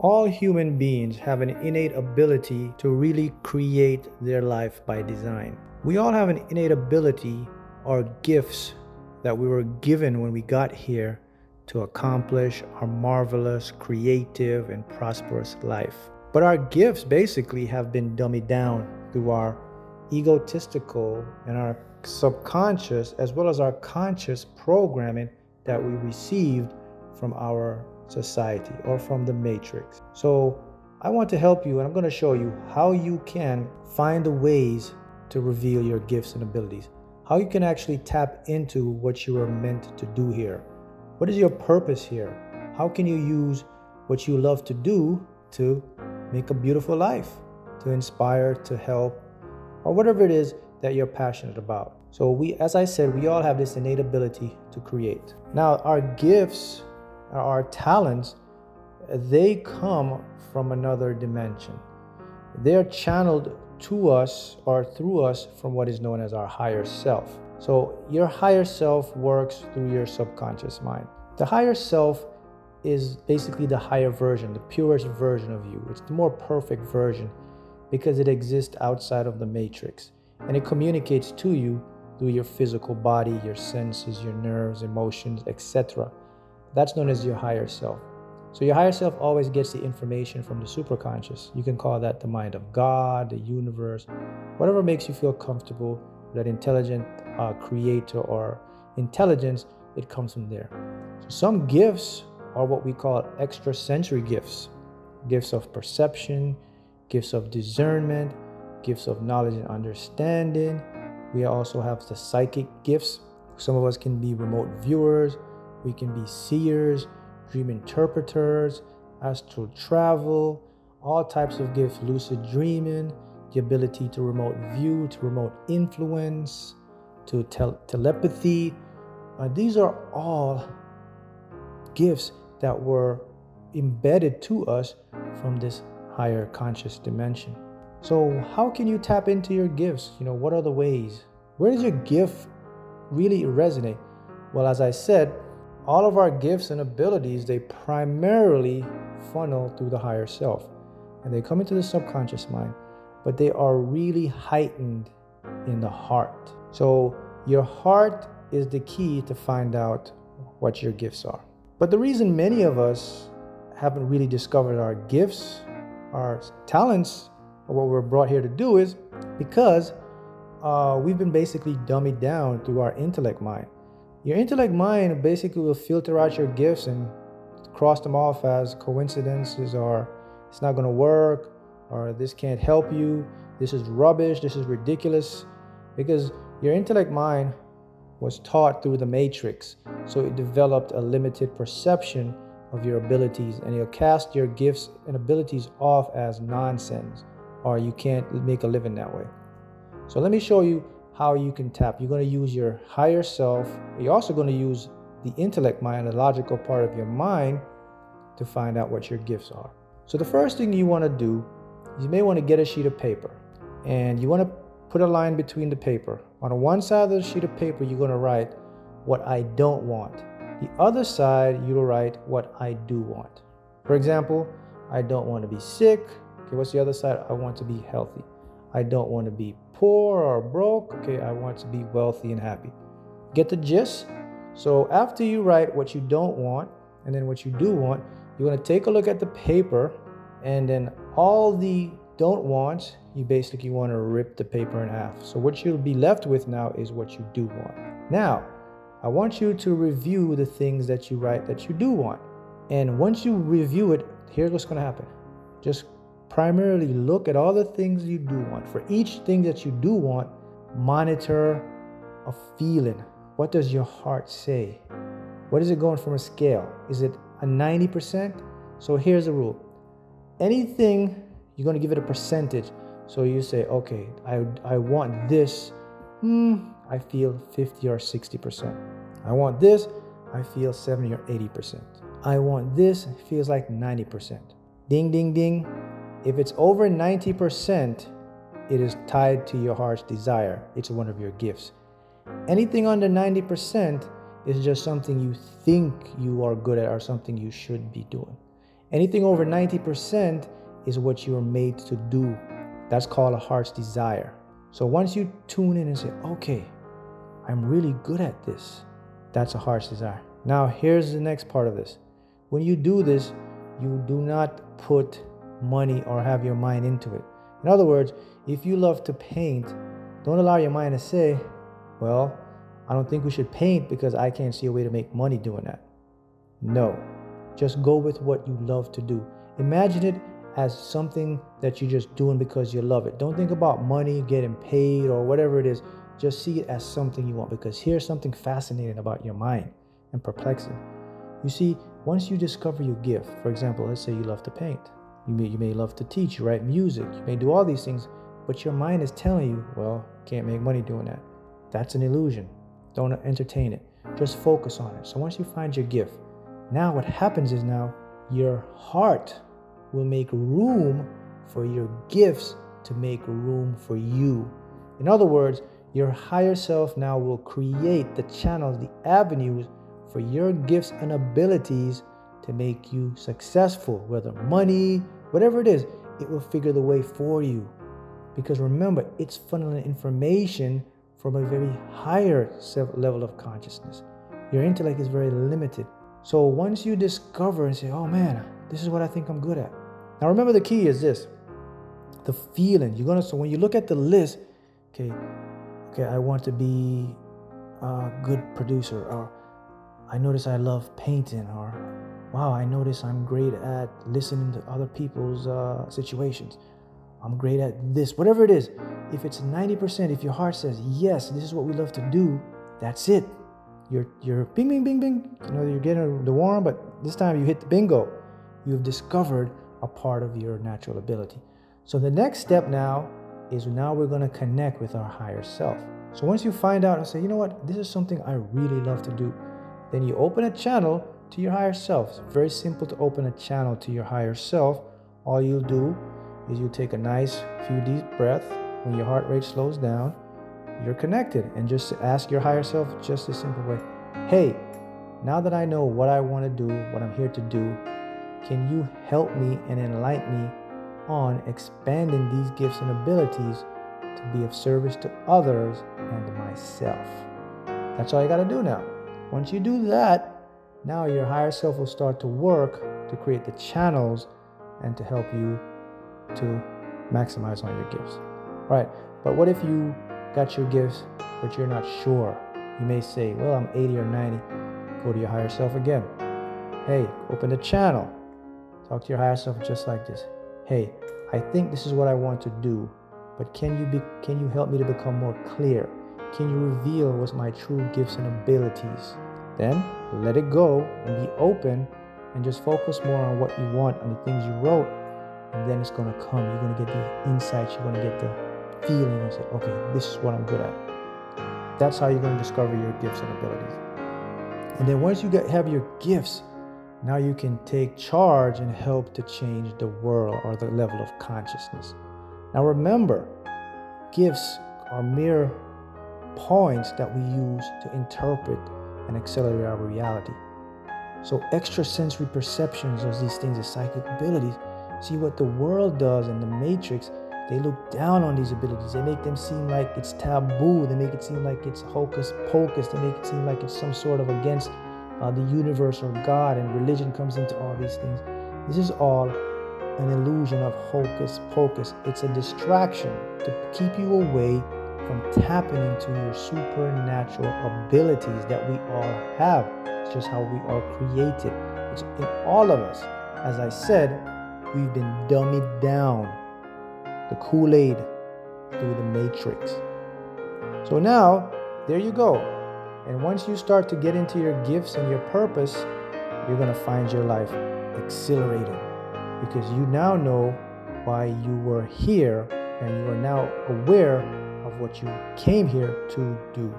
All human beings have an innate ability to really create their life by design. We all have an innate ability or gifts that we were given when we got here to accomplish our marvelous, creative, and prosperous life. But our gifts basically have been dummied down through our egotistical and our subconscious as well as our conscious programming that we received from our society or from the matrix. So I want to help you, and I'm going to show you how you can find the ways to reveal your gifts and abilities, how you can actually tap into what you are meant to do here. What is your purpose here? How can you use what you love to do to make a beautiful life, to inspire, to help, or whatever it is that you're passionate about? So as I said, we all have this innate ability to create. Now, our gifts, our talents, they come from another dimension. They're channeled to us or through us from what is known as our higher self. So your higher self works through your subconscious mind. The higher self is basically the higher version, the purest version of you. It's the more perfect version because it exists outside of the matrix, and it communicates to you through your physical body, your senses, your nerves, emotions, etc. That's known as your higher self. So your higher self always gets the information from the superconscious. You can call that the mind of God, the universe, whatever makes you feel comfortable. That intelligent creator or intelligence, it comes from there. So some gifts are what we call extrasensory gifts. Gifts of perception, gifts of discernment, gifts of knowledge and understanding. We also have the psychic gifts. Some of us can be remote viewers. We can be seers, dream interpreters, astral travel, all types of gifts, lucid dreaming, the ability to remote view, to remote influence, to telepathy. These are all gifts that were embedded to us from this higher conscious dimension. So how can you tap into your gifts? What are the ways? Where does your gift really resonate? Well, as I said, all of our gifts and abilities, they primarily funnel through the higher self, and they come into the subconscious mind, but they are really heightened in the heart. So your heart is the key to find out what your gifts are. But the reason many of us haven't really discovered our gifts, our talents, or what we're brought here to do is because we've been basically dummied down through our intellect mind. Your intellect mind basically will filter out your gifts and cross them off as coincidences, or it's not going to work, or this can't help you, this is rubbish, this is ridiculous, because your intellect mind was taught through the matrix, so it developed a limited perception of your abilities, and it'll cast your gifts and abilities off as nonsense, or you can't make a living that way. So let me show you how you can tap. You're going to use your higher self. You're also going to use the intellect mind, the logical part of your mind, to find out what your gifts are. So the first thing you want to do, you may want to get a sheet of paper, and you want to put a line between the paper. On one side of the sheet of paper, you're going to write what I don't want. The other side, you'll write what I do want. For example, I don't want to be sick. Okay, what's the other side? I want to be healthy. I don't want to be poor or broke. Okay, I want to be wealthy and happy. Get the gist? So after you write what you don't want and then what you do want, you're going to take a look at the paper, and then all the don't wants, you basically want to rip the paper in half. So what you'll be left with now is what you do want. Now, I want you to review the things that you write that you do want. And once you review it, here's what's going to happen. Just primarily look at all the things you do want. For each thing that you do want, monitor a feeling. What does your heart say? What is it going from a scale? Is it a 90%? So here's the rule. Anything, you're going to give it a percentage. So you say, okay, I want this. I feel 50 or 60%. I want this. I feel 70 or 80%. I want this. It feels like 90%. Ding, ding, ding. If it's over 90%, it is tied to your heart's desire. It's one of your gifts. Anything under 90% is just something you think you are good at or something you should be doing. Anything over 90% is what you're made to do. That's called a heart's desire. So once you tune in and say, okay, I'm really good at this, that's a heart's desire. Now, here's the next part of this. When you do this, you do not put money or have your mind into it. In other words, if you love to paint, don't allow your mind to say, well, I don't think we should paint because I can't see a way to make money doing that. No, just go with what you love to do. Imagine it as something that you're just doing because you love it. Don't think about money, getting paid, or whatever it is. Just see it as something you want, because here's something fascinating about your mind and perplexing. You see, once you discover your gift, for example, let's say you love to paint. You may love to teach, you write music, you may do all these things, but your mind is telling you, well, can't make money doing that. That's an illusion. Don't entertain it. Just focus on it. So once you find your gift, now what happens is now your heart will make room for your gifts to make room for you. In other words, your higher self now will create the channels, the avenues for your gifts and abilities to make you successful, whether money, whatever it is, it will figure the way for you. Because remember, it's funneling information from a very higher level of consciousness. Your intellect is very limited. So once you discover and say, oh man, this is what I think I'm good at. Now remember, the key is this, the feeling. So when you look at the list, okay, I want to be a good producer, or I notice I love painting, or wow, I notice I'm great at listening to other people's situations. I'm great at this, whatever it is. If it's 90%, if your heart says, yes, this is what we love to do, that's it. You're bing, bing, bing, bing. You're getting the worm, but this time you hit the bingo. You've discovered a part of your natural ability. So the next step now is we're going to connect with our higher self. So once you find out and say, you know what, this is something I really love to do, then you open a channel to your higher self. It's very simple to open a channel to your higher self. All you'll do is you take a nice few deep breaths. When your heart rate slows down, you're connected, and just ask your higher self just a simple way, hey, now that I know what I want to do, what I'm here to do, can you help me and enlighten me on expanding these gifts and abilities to be of service to others and myself? That's all you got to do now. Once you do that, now your higher self will start to work to create the channels and to help you to maximize on your gifts. Right? But what if you got your gifts, but you're not sure? You may say, well, I'm 80 or 90. Go to your higher self again. Hey, open the channel. Talk to your higher self just like this. Hey, I think this is what I want to do, but can you help me to become more clear? Can you reveal what's my true gifts and abilities? Then let it go and be open and just focus more on what you want, on the things you wrote, and then it's going to come. You're going to get the insights. You're going to get the feeling and say, okay, this is what I'm good at. That's how you're going to discover your gifts and abilities. And then once you have your gifts, now you can take charge and help to change the world or the level of consciousness. Now remember, gifts are mere points that we use to interpret and accelerate our reality. So extrasensory perceptions of these things as psychic abilities. See what the world does in the matrix, they look down on these abilities. They make them seem like it's taboo. They make it seem like it's hocus pocus. They make it seem like it's some sort of against the universe or God, and religion comes into all these things. This is all an illusion of hocus pocus. It's a distraction to keep you away from tapping into your supernatural abilities that we all have. It's just how we are created. It's in all of us. As I said, we've been dummied down, the Kool-Aid, through the matrix. So now, there you go. And once you start to get into your gifts and your purpose, you're going to find your life exhilarating, because you now know why you were here, and you are now aware of what you came here to do.